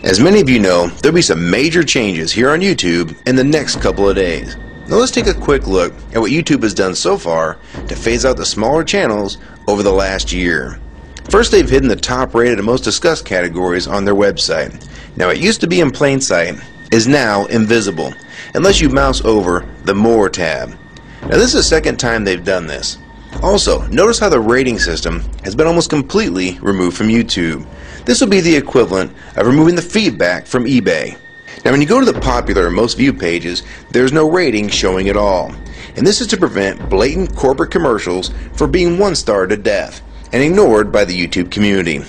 As many of you know, there'll be some major changes here on YouTube in the next couple of days. Now let's take a quick look at what YouTube has done so far to phase out the smaller channels over the last year. First, they've hidden the top rated and most discussed categories on their website. Now it used to be in plain sight, is now invisible, unless you mouse over the More tab. Now this is the second time they've done this. Also, notice how the rating system has been almost completely removed from YouTube. This will be the equivalent of removing the feedback from eBay. Now when you go to the popular and most viewed pages, there's no rating showing at all. And this is to prevent blatant corporate commercials from being one-starred to death and ignored by the YouTube community.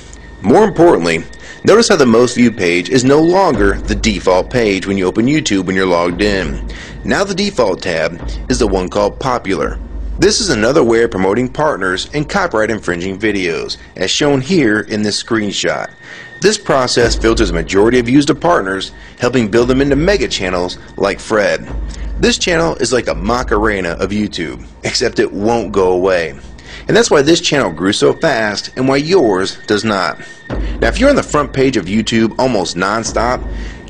More importantly, notice how the most viewed page is no longer the default page when you open YouTube when you're logged in. Now the default tab is the one called Popular. This is another way of promoting partners and copyright infringing videos, as shown here in this screenshot. This process filters a majority of views to partners, helping build them into mega channels like Fred. This channel is like a Macarena of YouTube, except it won't go away. And that's why this channel grew so fast and why yours does not. Now if you're on the front page of YouTube almost non-stop,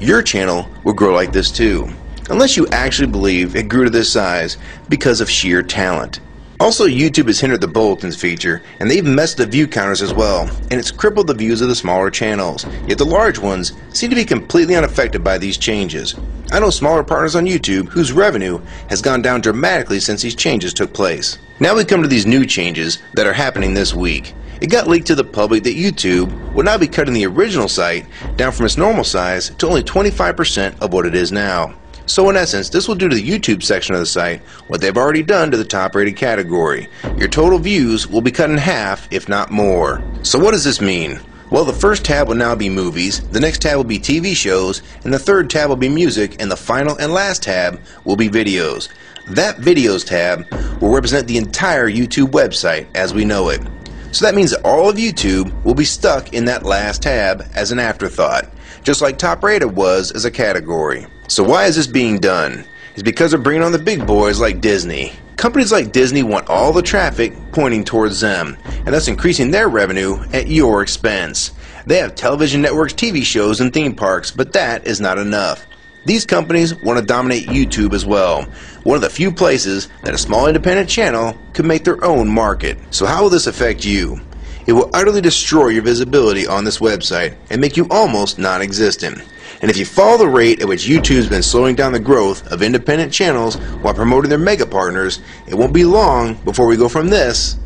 your channel will grow like this too. Unless you actually believe it grew to this size because of sheer talent. Also, YouTube has hindered the bulletins feature, and they've messed the view counters as well, and it's crippled the views of the smaller channels. Yet the large ones seem to be completely unaffected by these changes. I know smaller partners on YouTube whose revenue has gone down dramatically since these changes took place. Now we come to these new changes that are happening this week. It got leaked to the public that YouTube will now be cutting the original site down from its normal size to only 25% of what it is now. So in essence, this will do to the YouTube section of the site what they've already done to the top rated category. Your total views will be cut in half, if not more. So what does this mean? Well, the first tab will now be movies, the next tab will be TV shows, and the third tab will be music, and the final and last tab will be videos. That videos tab will represent the entire YouTube website as we know it. So that means that all of YouTube will be stuck in that last tab as an afterthought, just like top rated was as a category. So why is this being done? It's because they're bringing on the big boys like Disney. Companies like Disney want all the traffic pointing towards them, and thus increasing their revenue at your expense. They have television networks, TV shows, and theme parks, but that is not enough. These companies want to dominate YouTube as well, one of the few places that a small independent channel could make their own market. So how will this affect you? It will utterly destroy your visibility on this website and make you almost non-existent. And if you follow the rate at which YouTube's been slowing down the growth of independent channels while promoting their mega partners, it won't be long before we go from this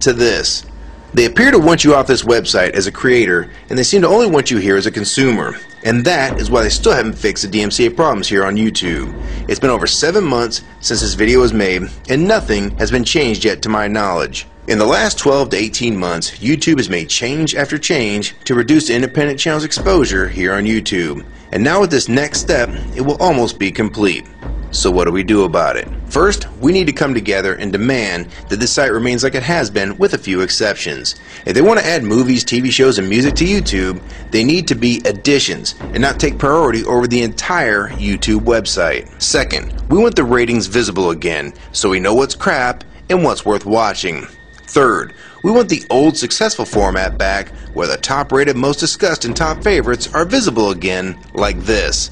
to this. They appear to want you off this website as a creator, and they seem to only want you here as a consumer. And that is why they still haven't fixed the DMCA problems here on YouTube. It's been over 7 months since this video was made, and nothing has been changed yet to my knowledge. In the last 12 to 18 months, YouTube has made change after change to reduce independent channels' exposure here on YouTube. And now with this next step, it will almost be complete. So what do we do about it? First, we need to come together and demand that this site remains like it has been with a few exceptions. If they want to add movies, TV shows, and music to YouTube, they need to be additions and not take priority over the entire YouTube website. Second, we want the ratings visible again so we know what's crap and what's worth watching. Third, we want the old successful format back where the top rated, most discussed, and top favorites are visible again like this.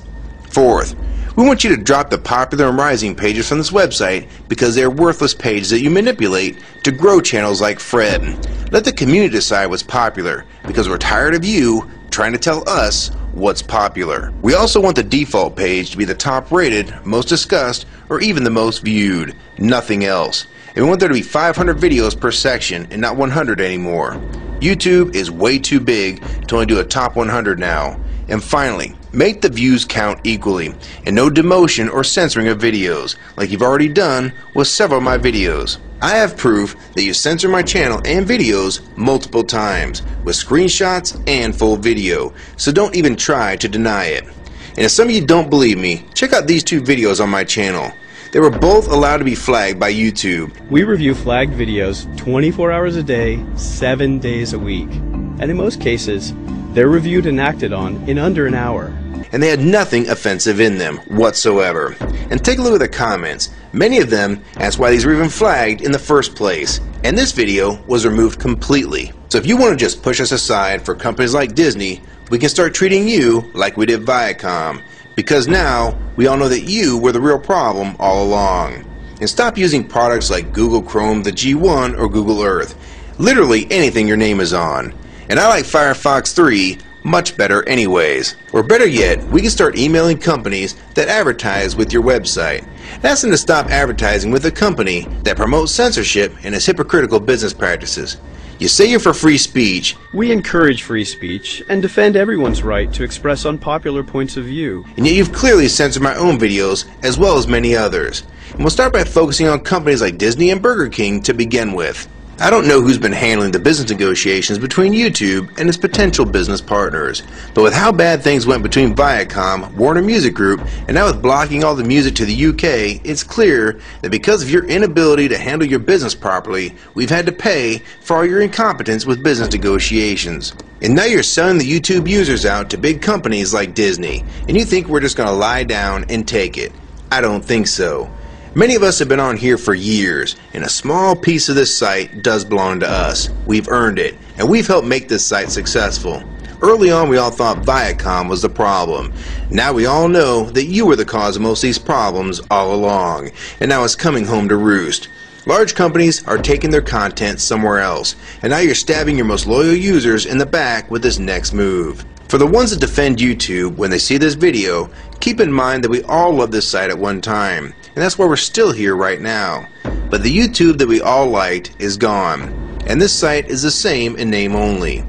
Fourth, we want you to drop the popular and rising pages from this website because they are worthless pages that you manipulate to grow channels like Fred. Let the community decide what's popular because we're tired of you trying to tell us what's popular. We also want the default page to be the top rated, most discussed, or even the most viewed. Nothing else. And we want there to be 500 videos per section and not 100 anymore. YouTube is way too big to only do a top 100 now. And finally, make the views count equally, and no demotion or censoring of videos, like you've already done with several of my videos. I have proof that you censor my channel and videos multiple times, with screenshots and full video, so don't even try to deny it. And if some of you don't believe me, check out these two videos on my channel. They were both allowed to be flagged by YouTube. We review flagged videos 24 hours a day, 7 days a week. And in most cases, they're reviewed and acted on in under an hour. And they had nothing offensive in them whatsoever. And take a look at the comments. Many of them asked why these were even flagged in the first place, and this video was removed completely. So if you want to just push us aside for companies like Disney, we can start treating you like we did Viacom, because now we all know that you were the real problem all along. And stop using products like Google Chrome, the G1, or Google Earth. Literally anything your name is on. And I like Firefox 3 much better anyways. Or better yet, we can start emailing companies that advertise with your website. Ask them to stop advertising with a company that promotes censorship and has hypocritical business practices. You say you're for free speech. We encourage free speech and defend everyone's right to express unpopular points of view. And yet you've clearly censored my own videos as well as many others. And we'll start by focusing on companies like Disney and Burger King to begin with. I don't know who's been handling the business negotiations between YouTube and its potential business partners, but with how bad things went between Viacom, Warner Music Group, and now with blocking all the music to the UK, it's clear that because of your inability to handle your business properly, we've had to pay for all your incompetence with business negotiations. And now you're selling the YouTube users out to big companies like Disney, and you think we're just going to lie down and take it. I don't think so. Many of us have been on here for years, and a small piece of this site does belong to us. We've earned it, and we've helped make this site successful. Early on, we all thought Viacom was the problem. Now we all know that you were the cause of most of these problems all along, and now it's coming home to roost. Large companies are taking their content somewhere else, and now you're stabbing your most loyal users in the back with this next move. For the ones that defend YouTube when they see this video, keep in mind that we all loved this site at one time, and that's why we're still here right now. But the YouTube that we all liked is gone, and this site is the same in name only.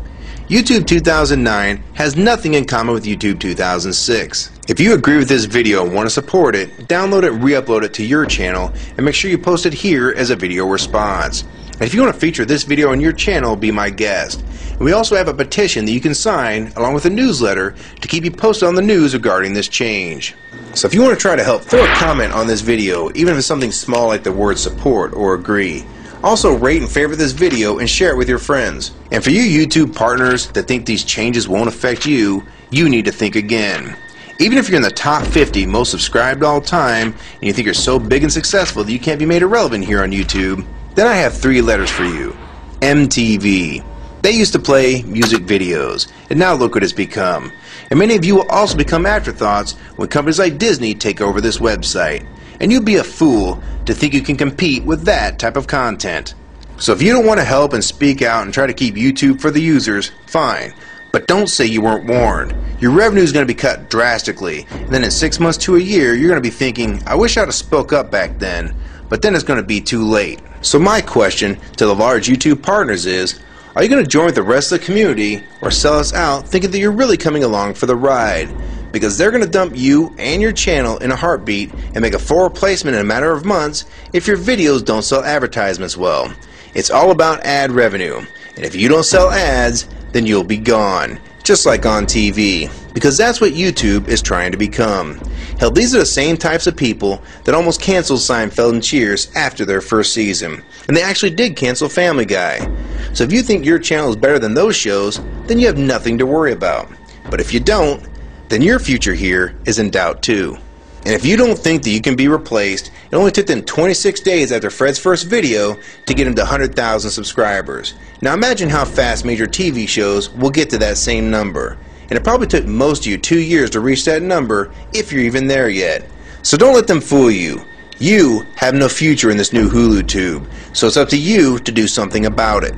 YouTube 2009 has nothing in common with YouTube 2006. If you agree with this video and want to support it, download it and re-upload it to your channel, and make sure you post it here as a video response. And if you want to feature this video on your channel, be my guest. And we also have a petition that you can sign along with a newsletter to keep you posted on the news regarding this change. So if you want to try to help, throw a comment on this video, even if it's something small like the word support or agree. Also rate and favorite this video and share it with your friends. And for you YouTube partners that think these changes won't affect you, you need to think again. Even if you're in the top 50 most subscribed all time and you think you're so big and successful that you can't be made irrelevant here on YouTube, then I have 3 letters for you. MTV. They used to play music videos, and now look what it's become. And many of you will also become afterthoughts when companies like Disney take over this website. And you'd be a fool to think you can compete with that type of content. So if you don't want to help and speak out and try to keep YouTube for the users, fine. But don't say you weren't warned. Your revenue is going to be cut drastically, and then in 6 months to a year, you're going to be thinking, I wish I'd have spoke up back then. But then it's going to be too late. So my question to the large YouTube partners is, are you going to join with the rest of the community or sell us out thinking that you're really coming along for the ride? Because they're going to dump you and your channel in a heartbeat and make a full replacement in a matter of months if your videos don't sell advertisements well. It's all about ad revenue, and if you don't sell ads, then you'll be gone, just like on TV, because that's what YouTube is trying to become. Hell, these are the same types of people that almost canceled Seinfeld and Cheers after their first season, and they actually did cancel Family Guy. So if you think your channel is better than those shows, then you have nothing to worry about. But if you don't, then your future here is in doubt too. And if you don't think that you can be replaced, it only took them 26 days after Fred's first video to get him to 100,000 subscribers. Now imagine how fast major TV shows will get to that same number. And it probably took most of you 2 years to reach that number, if you're even there yet. So don't let them fool you. You have no future in this new HULU tube, so it's up to you to do something about it.